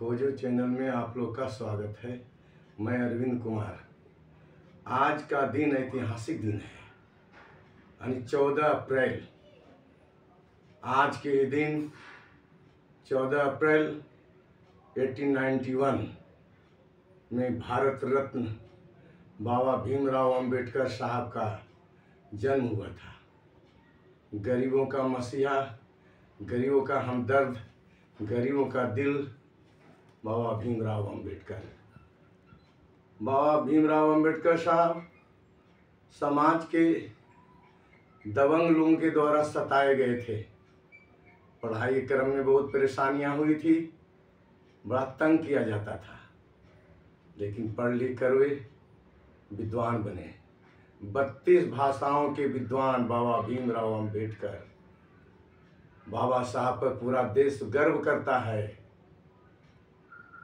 खोजो चैनल में आप लोग का स्वागत है। मैं अरविंद कुमार। आज का दिन ऐतिहासिक दिन है, यानी 14 अप्रैल। आज के दिन 14 अप्रैल 1891 में भारत रत्न बाबा भीमराव अंबेडकर साहब का जन्म हुआ था। गरीबों का मसीहा, गरीबों का हमदर्द, गरीबों का दिल, बाबा भीमराव अंबेडकर। बाबा भीमराव अंबेडकर साहब समाज के दबंग लोगों के द्वारा सताए गए थे। पढ़ाई के क्रम में बहुत परेशानियां हुई थी, बड़ा तंग किया जाता था, लेकिन पढ़ लिख कर वे विद्वान बने। 32 भाषाओं के विद्वान बाबा भीमराव अंबेडकर। बाबा साहब पर पूरा देश गर्व करता है।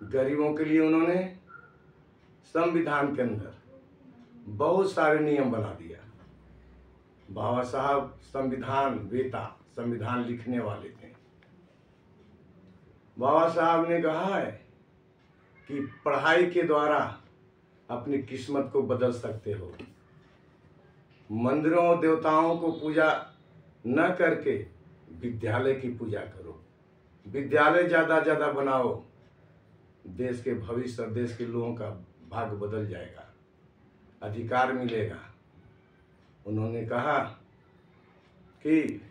गरीबों के लिए उन्होंने संविधान के अंदर बहुत सारे नियम बना दिया। बाबा साहब संविधान वेता, संविधान लिखने वाले थे। बाबा साहब ने कहा है कि पढ़ाई के द्वारा अपनी किस्मत को बदल सकते हो। मंदिरों और देवताओं को पूजा न करके विद्यालय की पूजा करो। विद्यालय ज़्यादा बनाओ, देश के भविष्य और देश के लोगों का भाग्य बदल जाएगा, अधिकार मिलेगा। उन्होंने कहा कि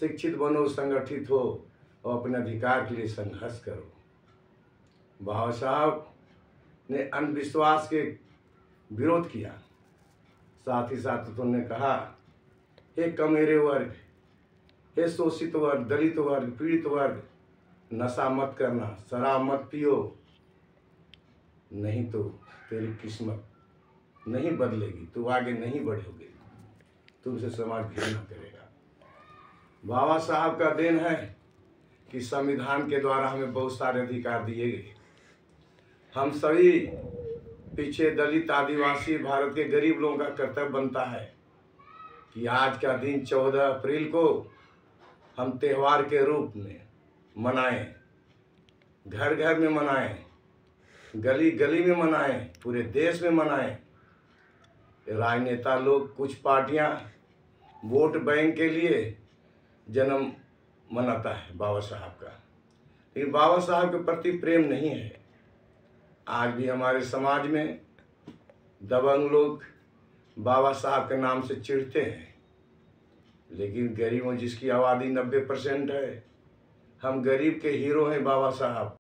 शिक्षित बनो, संगठित हो और अपने अधिकार के लिए संघर्ष करो। बाबा साहब ने अंधविश्वास के विरोध किया। साथ ही साथ उन्होंने कहा, हे कमेरे वर्ग, हे शोषित वर्ग, दलित वर्ग, पीड़ित वर्ग, नशा मत करना, शराब मत पियो, नहीं तो तेरी किस्मत नहीं बदलेगी, तू आगे नहीं बढ़ोगे, तुमसे समाज घृणा करेगा। बाबा साहब का देन है कि संविधान के द्वारा हमें बहुत सारे अधिकार दिए गए। हम सभी पीछे दलित, आदिवासी, भारत के गरीब लोगों का कर्तव्य बनता है कि आज का दिन 14 अप्रैल को हम त्यौहार के रूप में मनाएं, घर घर में मनाएं, गली गली में मनाएं, पूरे देश में मनाएं। राजनेता लोग, कुछ पार्टियां वोट बैंक के लिए जन्म मनाता है बाबा साहब का, लेकिन बाबा साहब के प्रति प्रेम नहीं है। आज भी हमारे समाज में दबंग लोग बाबा साहब के नाम से चिढ़ते हैं, लेकिन गरीबों, जिसकी आबादी 90% है, हम गरीब के हीरो हैं बाबा साहब।